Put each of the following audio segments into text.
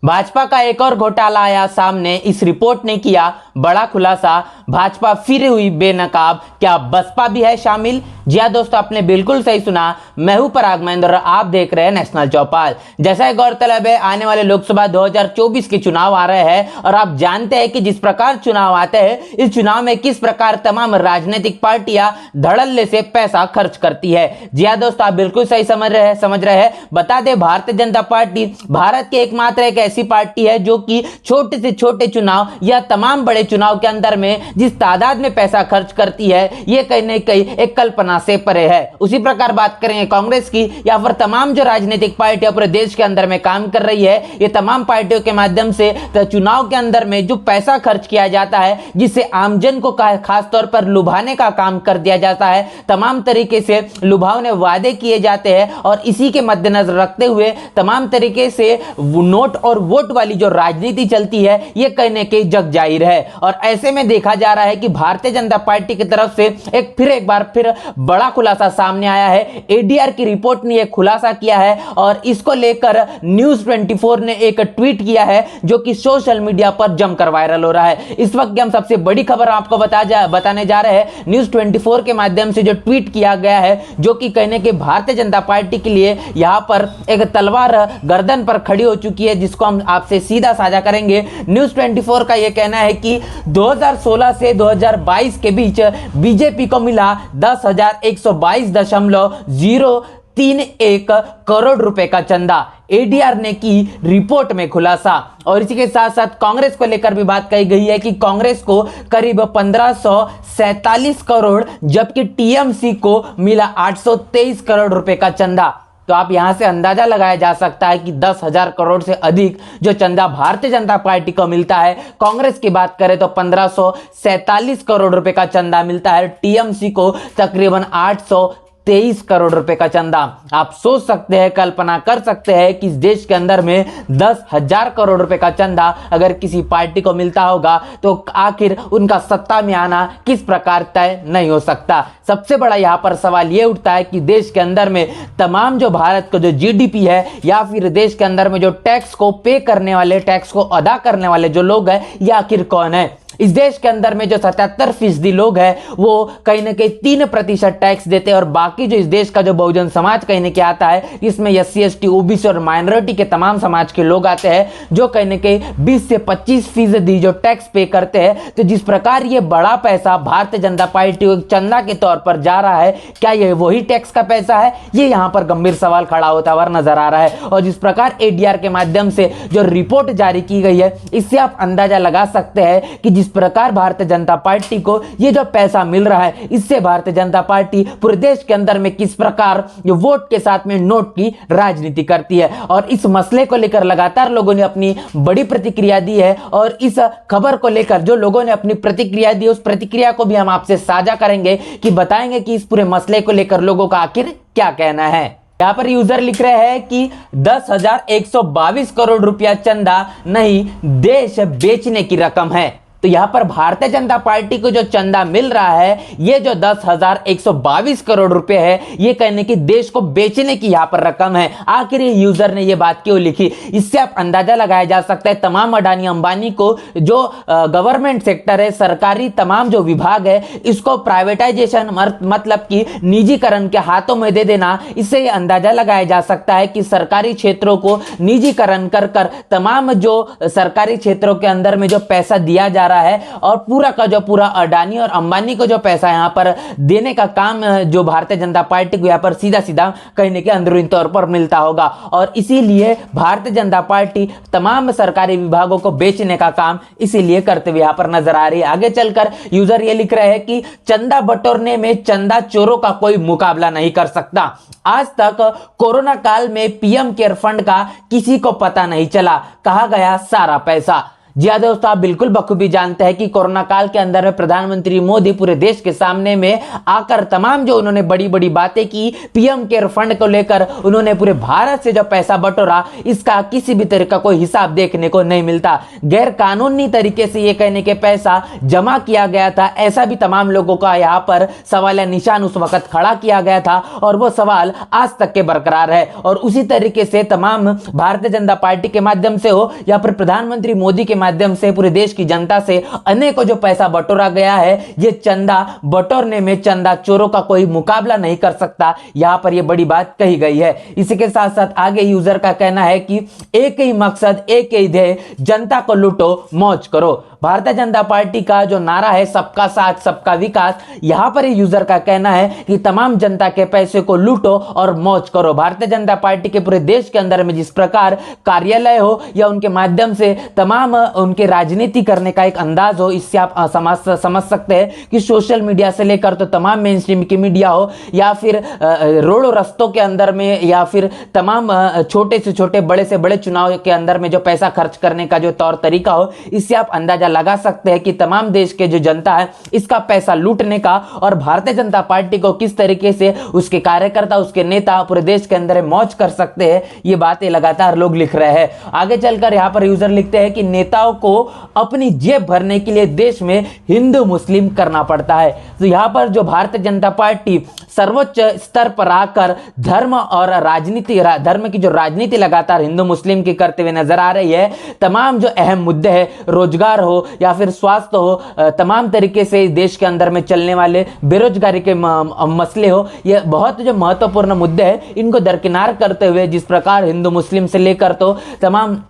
भाजपा का एक और घोटाला आया सामने। इस रिपोर्ट ने किया बड़ा खुलासा। भाजपा फिर हुई बेनकाब, क्या बसपा भी है शामिल? जी हां दोस्तों, आपने बिल्कुल सही सुना। मैं हूं पराग महेंद्र और आप देख रहे हैं नेशनल चौपाल। जैसा गौरतलब है, आने वाले लोकसभा 2024 के चुनाव आ रहे हैं और आप जानते हैं कि जिस प्रकार चुनाव आते हैं, इस चुनाव में किस प्रकार तमाम राजनीतिक पार्टियां धड़ल्ले से पैसा खर्च करती है। जी हां दोस्तों, आप बिल्कुल सही समझ रहे हैं। बता दें, भारतीय जनता पार्टी भारत की एकमात्र एक ऐसी पार्टी है जो कि छोटे से छोटे चुनाव या तमाम बड़े चुनाव के अंदर में जिस तादाद में पैसा खर्च करती है, यह कहीं न कहीं एक कल्पना से परे है। उसी प्रकार बात करेंगे कांग्रेस की या फिर तमाम जो राजनीतिक पार्टियां पूरे देश के अंदर में काम कर रही है, ये तमाम पार्टियों के माध्यम से चुनाव के अंदर में जो पैसा खर्च किया जाता है, जिससे आमजन को खास तौर पर लुभाने का काम कर दिया जाता है, तमाम तरीके से लुभावने वादे किए जाते हैं और इसी के मद्देनजर रखते हुए तमाम तरीके से नोट और वोट वाली जो राजनीति चलती है, यह कहीं न कहीं जग जाहिर है। और ऐसे में देखा जा रहा है कि भारतीय जनता पार्टी की तरफ से एक बार फिर बड़ा खुलासा सामने आया है। एडीआर की रिपोर्ट ने एक खुलासा किया है और इसको लेकर न्यूज 24 ने एक ट्वीट किया है जो कि सोशल मीडिया पर जमकर वायरल हो रहा है। इस वक्त हम सबसे बड़ी खबर आपको बताने जा रहे हैं। न्यूज 24 के माध्यम से जो ट्वीट किया गया है, जो कि कहने के भारतीय जनता पार्टी के लिए यहां पर एक तलवार गर्दन पर खड़ी हो चुकी है, जिसको हम आपसे सीधा साझा करेंगे। न्यूज 24 का यह कहना है कि 2016 से 2022 के बीच बीजेपी को मिला 10,122.031 करोड़ रुपए का चंदा। एडीआर ने की रिपोर्ट में खुलासा। और इसी के साथ साथ कांग्रेस को लेकर भी बात कही गई है कि कांग्रेस को करीब 1547 करोड़, जबकि टीएमसी को मिला 823 करोड़ रुपए का चंदा। तो आप यहां से अंदाजा लगाया जा सकता है कि 10,000 करोड़ से अधिक जो चंदा भारतीय जनता पार्टी को मिलता है। कांग्रेस की बात करें तो 1547 करोड़ रुपए का चंदा मिलता है, टीएमसी को तकरीबन 823 करोड़ रुपए का चंदा। आप सोच सकते हैं, कल्पना कर सकते हैं कि इस देश के अंदर में 10,000 करोड़ रुपए का चंदा अगर किसी पार्टी को मिलता होगा तो आखिर उनका सत्ता में आना किस प्रकार तय नहीं हो सकता। सबसे बड़ा यहां पर सवाल यह उठता है कि देश के अंदर में तमाम जो भारत का जो जीडीपी है या फिर देश के अंदर में जो टैक्स को पे करने वाले, टैक्स को अदा करने वाले जो लोग हैं, ये आखिर कौन है? इस देश के अंदर में जो 77% लोग हैं वो कहीं ना कहीं 3% टैक्स देते हैं और बाकी जो इस देश का जो बहुजन समाज कहीं ना कहीं आता है, इसमें एससी एसटी ओबीसी और माइनॉरिटी के तमाम समाज के लोग आते हैं, जो कहीं ना कहीं 20 से 25% जो टैक्स पे करते हैं। तो जिस प्रकार ये बड़ा पैसा भारतीय जनता पार्टी को चंदा के तौर पर जा रहा है, क्या यह वही टैक्स का पैसा है? ये यहां पर गंभीर सवाल खड़ा होता हुआ नजर आ रहा है। और जिस प्रकार एडीआर के माध्यम से जो रिपोर्ट जारी की गई है, इससे आप अंदाजा लगा सकते हैं कि जिस प्रकार भारतीय जनता पार्टी को ये जो पैसा मिल रहा है, इससे भारतीय जनता पार्टी पूरे देश के अंदर में किस प्रकार जो वोट के साथ में नोट की राजनीति करती है। और इस मसले को लेकर लगातार लोगों ने अपनी बड़ी प्रतिक्रिया दी है और इस खबर को लेकर जो लोगों ने अपनी प्रतिक्रिया दी, उस प्रतिक्रिया को भी हम आपसे साझा करेंगे कि बताएंगे कि इस पूरे मसले को लेकर लोगों का आखिर क्या कहना है। यहां पर यूजर लिख रहे हैं कि 10,122 करोड़ रुपया चंदा नहीं, देश बेचने की रकम है। तो यहां पर भारतीय जनता पार्टी को जो चंदा मिल रहा है, ये जो 10,122 करोड़ रुपए है, ये कहने की देश को बेचने की यहां पर रकम है। आखिर ये यूजर ने ये बात क्यों लिखी? इससे आप अंदाजा लगाया जा सकता है तमाम अडानी अंबानी को जो गवर्नमेंट सेक्टर है, सरकारी तमाम जो विभाग है, इसको प्राइवेटाइजेशन मतलब कि निजीकरण के हाथों में दे देना। इससे ये अंदाजा लगाया जा सकता है कि सरकारी क्षेत्रों को निजीकरण कर तमाम जो सरकारी क्षेत्रों के अंदर में जो पैसा दिया जा रहा है और पूरा का जो पूरा अडानी और अंबानी को जो पैसा यहां पर देने का काम जो भारतीय जनता पार्टी को यहां पर सीधा सीधा कहने के अंदरूनी तौर पर मिलता होगा। और इसीलिए भारतीय जनता पार्टी तमाम सरकारी विभागों को बेचने का काम इसीलिए करते हुए यहां पर नजर आ रही है। आगे चलकर यूजर ये लिख रहे हैं कि चंदा बटोरने में चंदा चोरों का कोई मुकाबला नहीं कर सकता। आज तक कोरोना काल में पीएम केयर फंड का किसी को पता नहीं चला, कहा गया सारा पैसा। जी हाँ दोस्तों, आप बिल्कुल बखूबी जानते हैं कि कोरोना काल के अंदर में प्रधानमंत्री मोदी पूरे देश के सामने में आकर तमाम जो उन्होंने बड़ी बड़ी बातें की, पीएम केयर फंड को लेकर उन्होंने पूरे भारत से जो पैसा बटोरा, इसका किसी भी तरह का कोई हिसाब देखने को नहीं मिलता। गैर कानूनी तरीके से ये कहने के पैसा जमा किया गया था, ऐसा भी तमाम लोगों का यहाँ पर सवाल निशान उस वक्त खड़ा किया गया था और वो सवाल आज तक के बरकरार है। और उसी तरीके से तमाम भारतीय जनता पार्टी के माध्यम से हो या फिर प्रधानमंत्री मोदी के माध्यम से पूरे देश की जनता से अनेकों जो पैसा बटोरा गया है, ये चंदा बटोरने में चंदा चोरों का कोई मुकाबला नहीं कर सकता, यहां पर ये बड़ी बात कही गई है। इसी के साथ साथ आगे यूजर का कहना है कि एक ही मकसद, एक ही ध्येय, जनता को लूटो मौज करो। भारतीय जनता पार्टी का जो नारा है सबका साथ सबका विकास, यहां पर यूजर का कहना है कि तमाम जनता के पैसे को लूटो और मौज करो। भारतीय जनता पार्टी के पूरे देश के अंदर में जिस प्रकार कार्यालय हो या उनके माध्यम से तमाम उनके राजनीति करने का एक अंदाज हो, इससे आप समझ सकते हैं कि सोशल मीडिया से लेकर तो तमाम मेन स्ट्रीम की मीडिया हो या फिर रोडों रस्तों के अंदर में या फिर तमाम छोटे से छोटे बड़े से बड़े चुनाव के अंदर में जो पैसा खर्च करने का जो तौर तरीका हो, इससे आप अंदाजा लगा सकते हैं कि तमाम देश के जो जनता है इसका पैसा लूटने का और भारतीय जनता पार्टी को किस तरीके से उसके कार्यकर्ता, उसके नेता पूरे देश के अंदर मौज कर सकते हैं, ये बातें लगातार लोग लिख रहे हैं। आगे चलकर यहां पर यूजर लिखते हैं कि नेताओं को अपनी जेब भरने के लिए देश में हिंदू मुस्लिम करना पड़ता है। तो यहां पर जो भारतीय जनता पार्टी सर्वोच्च स्तर पर आकर धर्म और राजनीति, धर्म की जो राजनीति लगातार हिंदू मुस्लिम की करते हुए नजर आ रही है, तमाम जो अहम मुद्दे हैं, रोजगार हो या फिर स्वास्थ्य हो, तमाम तरीके से देश के अंदर में चलने वाले बेरोजगारी के मसले हो, ये बहुत जो महत्वपूर्ण मुद्दे हैं, इनको दरकिनार करते हुए जिस प्रकार हिंदू मुस्लिम से लेकर तो तमाम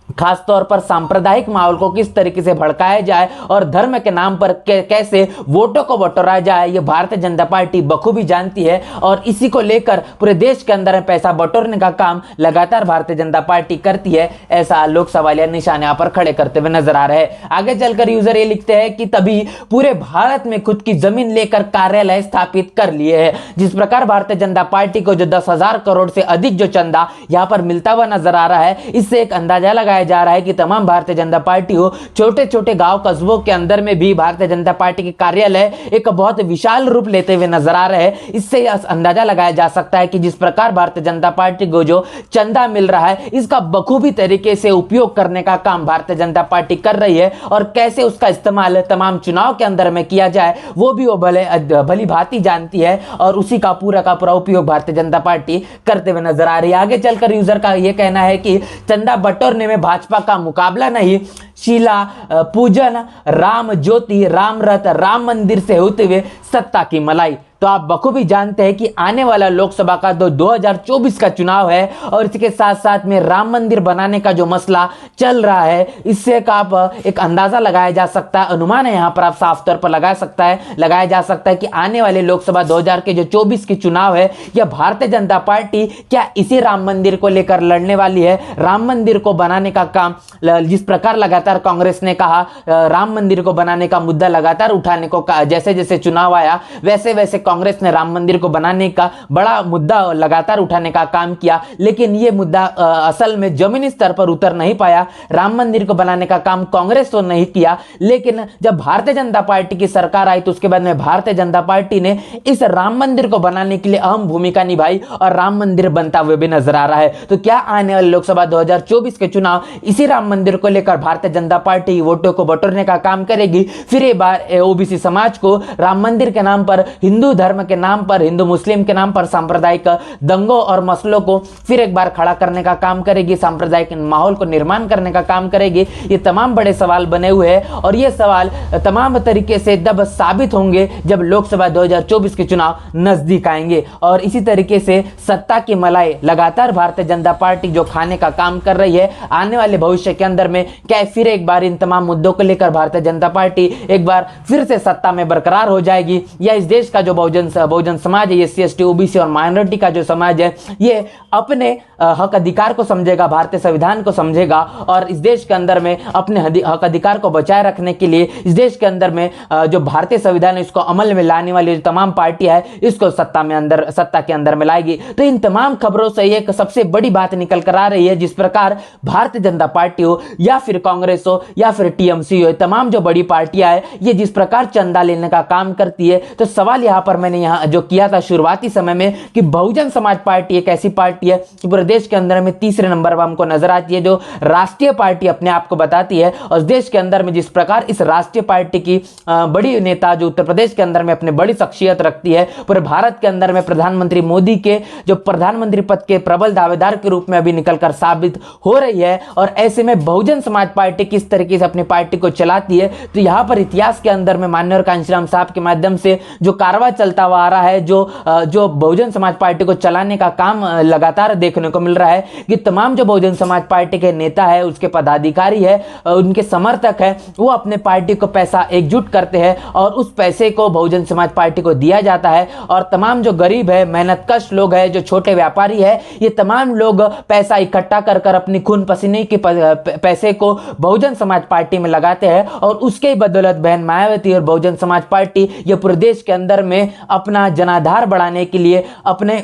खासतौर पर सांप्रदायिक माहौल को किस तरीके से भड़काया जाए और धर्म के नाम पर कैसे वोटों को बटोरा जाए, ये भारतीय जनता पार्टी बखूबी जानती है और इसी को लेकर पूरे देश के अंदर पैसा बटोरने का काम लगातार भारतीय जनता पार्टी करती है। ऐसा लोग सवालिया निशान यहां पर खड़े करते हुए नजर आ रहे हैं। आगे चलकर यूजर ये लिखते हैं कि तभी पूरे भारत में खुद की जमीन लेकर कार्यालय स्थापित कर लिए है। जिस प्रकार भारतीय जनता पार्टी को जो 10,000 करोड़ से अधिक जो चंदा यहां पर मिलता हुआ नजर आ रहा है, इससे एक अंदाजा लगाया जा रहा है कि तमाम भारतीय जनता पार्टी हो छोटे छोटे गांव कस्बों के अंदर में भी भारतीय जनता पार्टी के कार्यालय एक बहुत विशाल रूप लेते हुए नजर आ रहे हैं। इससे अंदाजा लगाया जा सकता है कि जिस प्रकार भारतीय जनता पार्टी को जो चंदा मिल रहा है, इसका बखूबी तरीके से उपयोग करने का काम भारतीय जनता पार्टी कर रही है और कैसे उसका इस्तेमाल तमाम चुनाव के अंदर में किया जाए वो भी वो भली भांति जानती है और उसी का पूरा उपयोग भारतीय जनता पार्टी करते हुए नजर आ रही है। आगे चलकर यूजर का यह कहना है कि चंदा बटोरने में भाजपा का मुकाबला नहीं, शीला पूजन, राम ज्योति, राम रथ, राम मंदिर से होते हुए सत्ता की मलाई। तो आप बखूबी जानते हैं कि आने वाला लोकसभा का 2024 का चुनाव है और इसके साथ साथ में राम मंदिर बनाने का जो मसला चल रहा है, इससे आप एक अंदाजा लगाया जा सकता है, अनुमान है यहाँ पर आप साफ तौर पर लगाया जा सकता है कि आने वाले लोकसभा 2024 के चुनाव है, यह भारतीय जनता पार्टी क्या इसी राम मंदिर को लेकर लड़ने वाली है। राम मंदिर को बनाने का काम जिस प्रकार लगातार कांग्रेस ने कहा, राम मंदिर को बनाने का मुद्दा लगातार उठाने को कहा, जैसे जैसे चुनाव आया वैसे वैसे कांग्रेस ने राम मंदिर को बनाने का बड़ा मुद्दा लगातार उठाने का काम किया, लेकिन यह मुद्दा असल में जमीनी स्तर पर उतर नहीं पाया। राम मंदिर को बनाने का काम कांग्रेस तो नहीं किया, लेकिन जब भारतीय जनता पार्टी की सरकार आई तो उसके बाद में भारतीय जनता पार्टी ने इस राम मंदिर को बनाने के लिए अहम भूमिका निभाई और राम मंदिर बनता हुए भी नजर आ रहा है। तो क्या आने वाले लोकसभा 2024 के चुनाव इसी राम मंदिर को लेकर भारतीय जनता पार्टी वोटों को बटोरने का काम करेगी? फिर एक बार ओबीसी समाज को राम मंदिर के नाम पर, हिंदू धर्म के नाम पर, हिंदू मुस्लिम के नाम पर सांप्रदायिक दंगों और मसलों को फिर एक बार खड़ा करने का काम करेगी, सांप्रदायिक माहौल को निर्माण करने का काम करेगी? ये तमाम बड़े सवाल बने हुए हैं और ये सवाल तमाम तरीके से तब साबित होंगे जब लोकसभा 2024 के चुनाव नजदीक आएंगे। और इसी तरीके से सत्ता की मलाई लगातार भारतीय जनता पार्टी जो खाने का काम कर रही है, आने वाले भविष्य के अंदर में क्या फिर एक बार इन तमाम मुद्दों को लेकर भारतीय जनता पार्टी एक बार फिर से सत्ता में बरकरार हो जाएगी या इस देश का जो बहुजन समाज है, SC ST OBC और माइनॉरिटी का जो समाज है, ये अपने हक अधिकार को समझेगा, भारतीय संविधान को समझेगा और इस देश के अंदर में अपने हक अधिकार को बचाए रखने के लिए इस देश के अंदर में जो भारतीय संविधान है इसको अमल में लाने वाली जो तमाम पार्टियां है इसको सत्ता के अंदर में लाएगी। तो इन तमाम खबरों से एक सबसे बड़ी बात निकल कर आ रही है, जिस प्रकार भारतीय जनता पार्टी हो या फिर कांग्रेस हो या फिर TMC हो, तमाम जो बड़ी पार्टियां है ये जिस प्रकार चंदा लेने का काम करती है, तो सवाल यहां पर मैंने यहां जो किया था शुरुआती समय में कि बहुजन समाज पार्टी एक ऐसी पार्टी है कि पूरे देश के अंदर में तीसरे नंबर पर हमको नजर आती है, जो राष्ट्रीय पार्टी अपने आप को बताती है। और देश के अंदर में जिस प्रकार इस राष्ट्रीय पार्टी की बड़ी नेता जो उत्तर प्रदेश के अंदर में अपने बड़ी शख्सियत रखती है, पूरे भारत के अंदर में प्रधानमंत्री मोदी के जो प्रधानमंत्री पद के प्रबल दावेदार के रूप में अभी निकलकर साबित हो रही है। और ऐसे में बहुजन समाज पार्टी किस तरीके से अपनी पार्टी को चलाती है, तो यहां पर इतिहास के अंदर में माननीय कांशीराम साहब के माध्यम से जो कारवा चलता हुआ आ रहा है, जो बहुजन समाज पार्टी को चलाने का काम लगातार देखने को मिल रहा है कि तमाम जो बहुजन समाज पार्टी के नेता है, उसके पदाधिकारी है, उनके समर्थक है, वो अपने पार्टी को पैसा एकजुट करते हैं और उस पैसे को बहुजन समाज पार्टी को दिया जाता है। और तमाम जो गरीब है, मेहनतकश लोग है, जो छोटे व्यापारी है, ये तमाम लोग पैसा इकट्ठा कर अपनी खून पसीने के पैसे को बहुजन समाज पार्टी में लगाते हैं और उसके बदौलत बहन मायावती और बहुजन समाज पार्टी ये पूरे देश के अंदर में अपना जनाधार बढ़ाने के लिए, अपने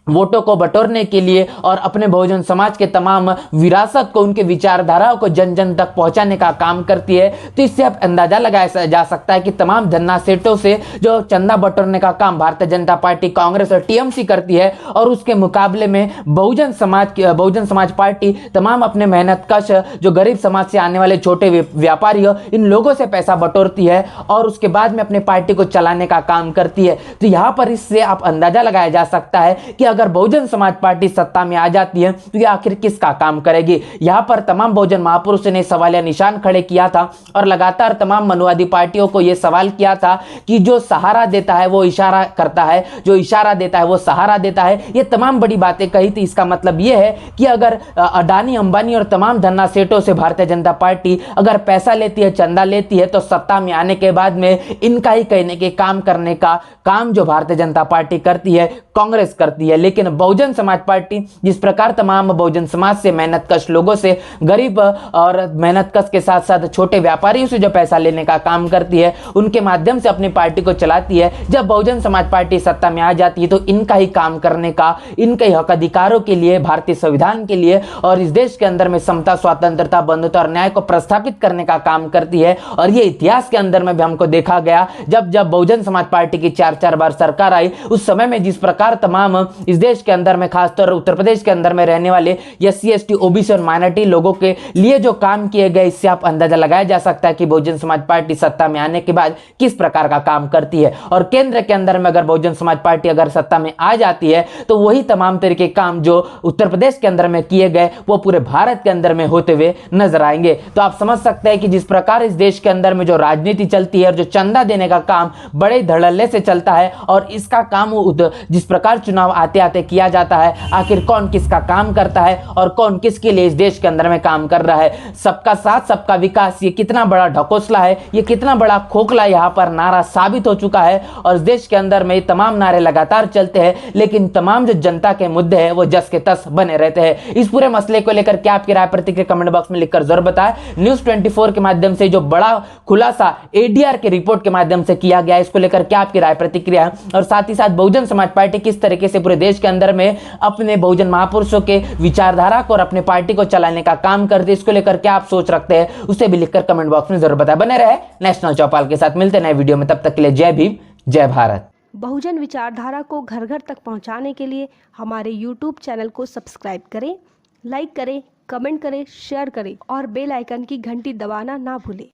वोटों को बटोरने के लिए और अपने बहुजन समाज के तमाम विरासत को, उनके विचारधाराओं को जन जन तक पहुंचाने का काम करती है। तो इससे अब अंदाजा लगाया जा सकता है कि तमाम धन्ना सेठों से जो चंदा बटोरने का काम भारतीय जनता पार्टी, कांग्रेस और TMC करती है, और उसके मुकाबले में बहुजन समाज पार्टी तमाम अपने मेहनतकश जो गरीब समाज से आने वाले छोटे व्यापारी हो, इन लोगों से पैसा बटोरती है और उसके बाद में अपने पार्टी को चलाने का काम करती है। तो यहां पर इससे आप अंदाजा लगाया जा सकता है कि अगर बहुजन समाज पार्टी सत्ता में आ जाती है तो ये आखिर किसका काम करेगी। यहां पर तमाम बहुजन महापुरुषों ने सवालिया निशान खड़े किया था और लगातार तमाम मनुवादी पार्टियों को यह सवाल किया था कि जो सहारा देता है वो इशारा करता है, जो इशारा देता है वो सहारा देता है। ये तमाम बड़ी बातें कही थी। इसका मतलब यह है कि अगर अडानी, अंबानी और तमाम धन्ना सेठों से भारतीय जनता पार्टी अगर पैसा लेती है, चंदा लेती है, तो सत्ता में आने के बाद में इनका ही कहने के काम करने का काम जो भारतीय जनता पार्टी करती है, कांग्रेस करती है। लेकिन बहुजन समाज पार्टी जिस प्रकार तमाम बहुजन समाज से, मेहनतकश लोगों से, गरीब और मेहनतकश के साथ साथ छोटे व्यापारियों से जो पैसा लेने का काम करती है, उनके माध्यम से अपनी पार्टी को चलाती है। जब बहुजन समाज पार्टी सत्ता में आ जाती है तो इनका ही काम करने का, इनके हक अधिकारों के लिए, भारतीय संविधान के लिए और इस देश के अंदर में समता, स्वतंत्रता, बंधुता और न्याय को प्रस्थापित करने का काम करती है। और ये इतिहास के अंदर में भी हमको देखा गया, जब बहुजन समाज पार्टी की 4-4 बार सरकार आई, उस समय में जिस प्रकार तमाम इस देश के अंदर में, खासतौर उत्तर प्रदेश के अंदर में रहने वाले SC ST OBC और माइनॉरिटी लोगों के लिए जो काम किए गए, इससे आप अंदाजा लगाया जा सकता है कि बहुजन समाज पार्टी सत्ता में आने के बाद किस प्रकार का काम करती है। और केंद्र के अंदर में अगर बहुजन समाज पार्टी अगर सत्ता में आ जाती है तो वही तमाम तरीके काम जो उत्तर प्रदेश के अंदर में किए गए वो पूरे भारत के अंदर में होते हुए नजर आएंगे। तो आप समझ सकते हैं कि जिस प्रकार इस देश के अंदर में जो राजनीति चलती है और जो चंदा देने का काम बड़े धड़ल्ले से चलता है और इसका काम जिस प्रकार चुनाव आते आते किया जाता है, आखिर कौन किसका काम करता है और कौन किसके लिए इस देश के अंदर में काम कर रहा है। सबका साथ सबका विकास, ये कितना बड़ा ढकोसला है, ये कितना बड़ा खोखला यहाँ पर नारा साबित हो चुका है। और इस देश के अंदर में तमाम नारे लगातार चलते हैं, लेकिन तमाम जो जनता के मुद्दे हैं वो जस के तस बने रहते हैं। इस पूरे मसले को लेकर क्या आपकी राय प्रतिक्रिया कमेंट बॉक्स में लिखकर जरूर बताएं। न्यूज़ 24 के माध्यम से जो बड़ा खुलासा ADR के रिपोर्ट के माध्यम से किया गया, इसको लेकर क्या आपकी राय प्रतिक्रिया है, और साथ ही साथ बहुजन समाज पार्टी किस तरीके से पूरे देश के अंदर में अपने बहुजन महापुरुषों के विचारधारा को और अपने पार्टी को चलाने का काम करते, इसको लेकर क्या आप सोच रखते हैं, उसे भी लिखकर कमेंट बॉक्स में जरूर बताएं। बने रहे नेशनल चौपाल के साथ, मिलते हैं नए वीडियो में, तब तक के लिए जय भीम, जय भारत। बहुजन विचारधारा को घर घर तक पहुंचाने के लिए हमारे YouTube चैनल को सब्सक्राइब करें, लाइक करें, कमेंट करें, शेयर करें और बेल आइकन की घंटी दबाना ना भूलें।